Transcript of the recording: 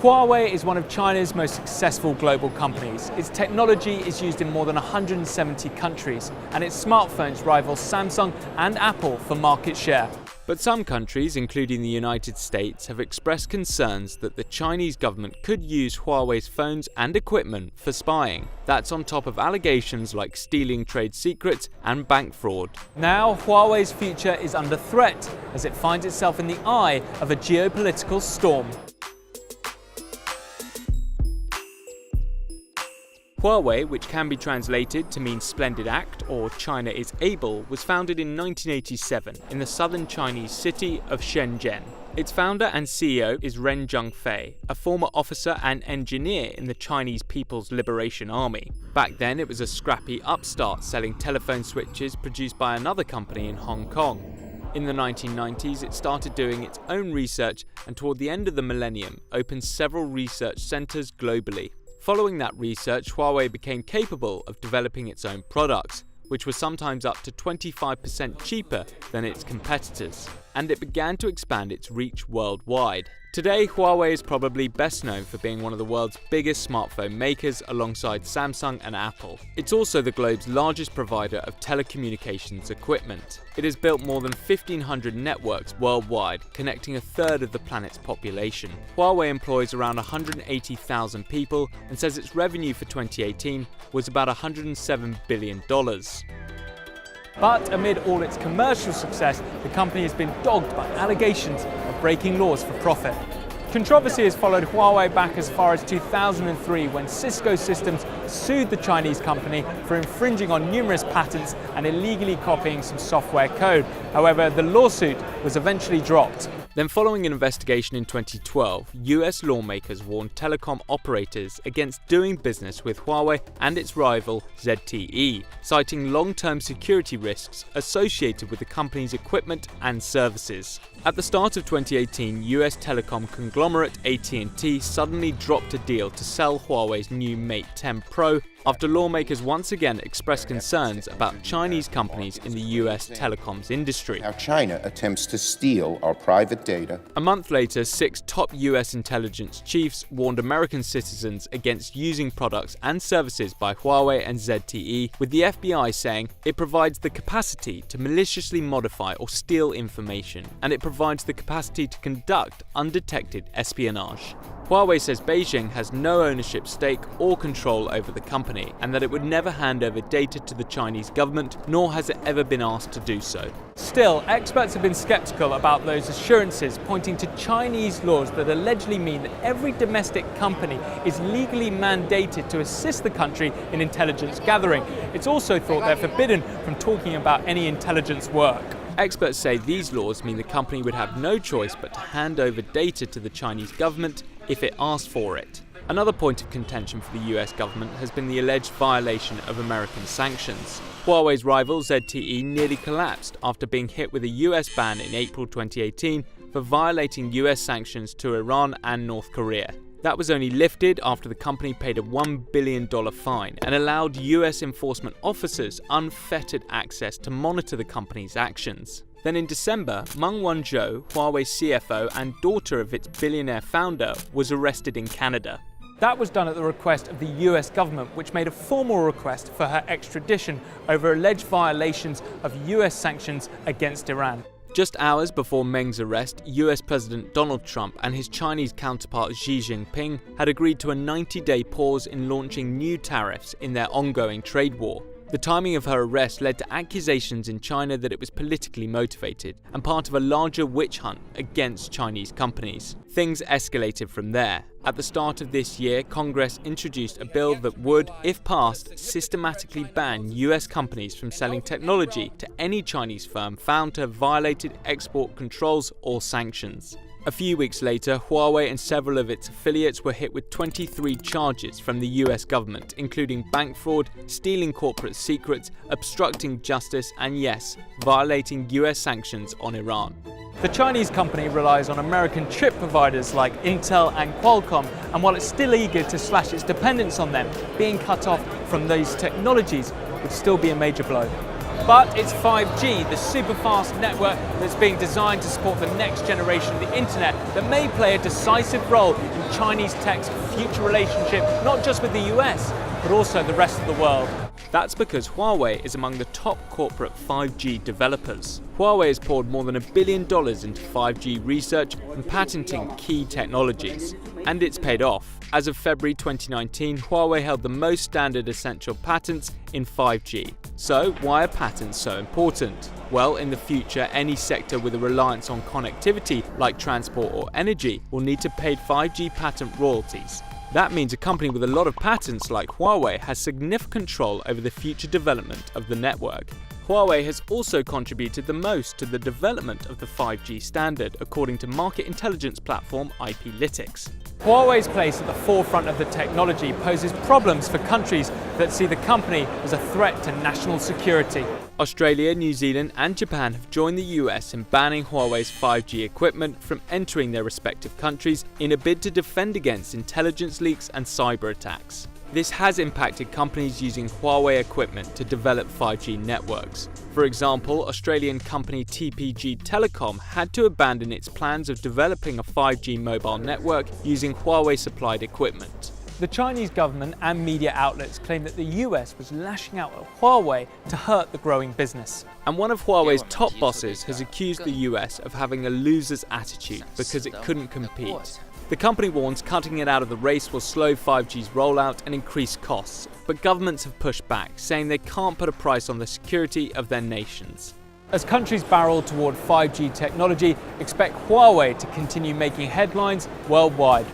Huawei is one of China's most successful global companies. Its technology is used in more than 170 countries, and its smartphones rival Samsung and Apple for market share. But some countries, including the United States, have expressed concerns that the Chinese government could use Huawei's phones and equipment for spying. That's on top of allegations like stealing trade secrets and bank fraud. Now, Huawei's future is under threat as it finds itself in the eye of a geopolitical storm. Huawei, which can be translated to mean splendid act or China is able, was founded in 1987 in the southern Chinese city of Shenzhen. Its founder and CEO is Ren Zhengfei, a former officer and engineer in the Chinese People's Liberation Army. Back then, it was a scrappy upstart selling telephone switches produced by another company in Hong Kong. In the 1990s, it started doing its own research and toward the end of the millennium, opened several research centers globally. Following that research, Huawei became capable of developing its own products, which were sometimes up to 25% cheaper than its competitors, and it began to expand its reach worldwide. Today, Huawei is probably best known for being one of the world's biggest smartphone makers alongside Samsung and Apple. It's also the globe's largest provider of telecommunications equipment. It has built more than 1,500 networks worldwide, connecting a third of the planet's population. Huawei employs around 180,000 people and says its revenue for 2018 was about $107 billion. But amid all its commercial success, the company has been dogged by allegations of breaking laws for profit. Controversy has followed Huawei back as far as 2003 when Cisco Systems sued the Chinese company for infringing on numerous patents and illegally copying some software code. However, the lawsuit was eventually dropped. Then, following an investigation in 2012, US lawmakers warned telecom operators against doing business with Huawei and its rival ZTE, citing long-term security risks associated with the company's equipment and services. At the start of 2018, US telecom conglomerate AT&T suddenly dropped a deal to sell Huawei's new Mate 10 Pro after lawmakers once again expressed concerns about Chinese companies in the US telecoms industry. How China attempts to steal our private data. A month later, 6 top US intelligence chiefs warned American citizens against using products and services by Huawei and ZTE, with the FBI saying it provides the capacity to maliciously modify or steal information, and it provides the capacity to conduct undetected espionage. Huawei says Beijing has no ownership stake or control over the company, and that it would never hand over data to the Chinese government, nor has it ever been asked to do so. Still, experts have been skeptical about those assurances, pointing to Chinese laws that allegedly mean that every domestic company is legally mandated to assist the country in intelligence gathering. It's also thought they're forbidden from talking about any intelligence work. Experts say these laws mean the company would have no choice but to hand over data to the Chinese government if it asked for it. Another point of contention for the US government has been the alleged violation of American sanctions. Huawei's rival ZTE nearly collapsed after being hit with a US ban in April 2018 for violating US sanctions to Iran and North Korea. That was only lifted after the company paid a $1 billion fine and allowed US enforcement officers unfettered access to monitor the company's actions. Then in December, Meng Wanzhou, Huawei's CFO and daughter of its billionaire founder, was arrested in Canada. That was done at the request of the US government, which made a formal request for her extradition over alleged violations of US sanctions against Iran. Just hours before Meng's arrest, US President Donald Trump and his Chinese counterpart Xi Jinping had agreed to a 90-day pause in launching new tariffs in their ongoing trade war. The timing of her arrest led to accusations in China that it was politically motivated and part of a larger witch hunt against Chinese companies. Things escalated from there. At the start of this year, Congress introduced a bill that would, if passed, systematically ban US companies from selling technology to any Chinese firm found to have violated export controls or sanctions. A few weeks later, Huawei and several of its affiliates were hit with 23 charges from the US government, including bank fraud, stealing corporate secrets, obstructing justice, and yes, violating US sanctions on Iran. The Chinese company relies on American chip providers like Intel and Qualcomm, and while it's still eager to slash its dependence on them, being cut off from those technologies would still be a major blow. But it's 5G, the super-fast network that's being designed to support the next generation of the internet, that may play a decisive role in Chinese tech's future relationship, not just with the US, but also the rest of the world. That's because Huawei is among the top corporate 5G developers. Huawei has poured more than $1 billion into 5G research and patenting key technologies. And it's paid off. As of February 2019, Huawei held the most standard essential patents in 5G. So why are patents so important? Well, in the future, any sector with a reliance on connectivity, like transport or energy, will need to pay 5G patent royalties. That means a company with a lot of patents like Huawei has significant control over the future development of the network. Huawei has also contributed the most to the development of the 5G standard, according to market intelligence platform IPlytics. Huawei's place at the forefront of the technology poses problems for countries that see the company as a threat to national security. Australia, New Zealand and Japan have joined the US in banning Huawei's 5G equipment from entering their respective countries in a bid to defend against intelligence leaks and cyber attacks. This has impacted companies using Huawei equipment to develop 5G networks. For example, Australian company TPG Telecom had to abandon its plans of developing a 5G mobile network using Huawei-supplied equipment. The Chinese government and media outlets claim that the US was lashing out at Huawei to hurt the growing business. And one of Huawei's top bosses has accused the US of having a loser's attitude because it couldn't compete. The company warns cutting it out of the race will slow 5G's rollout and increase costs, but governments have pushed back, saying they can't put a price on the security of their nations. As countries barrel toward 5G technology, expect Huawei to continue making headlines worldwide.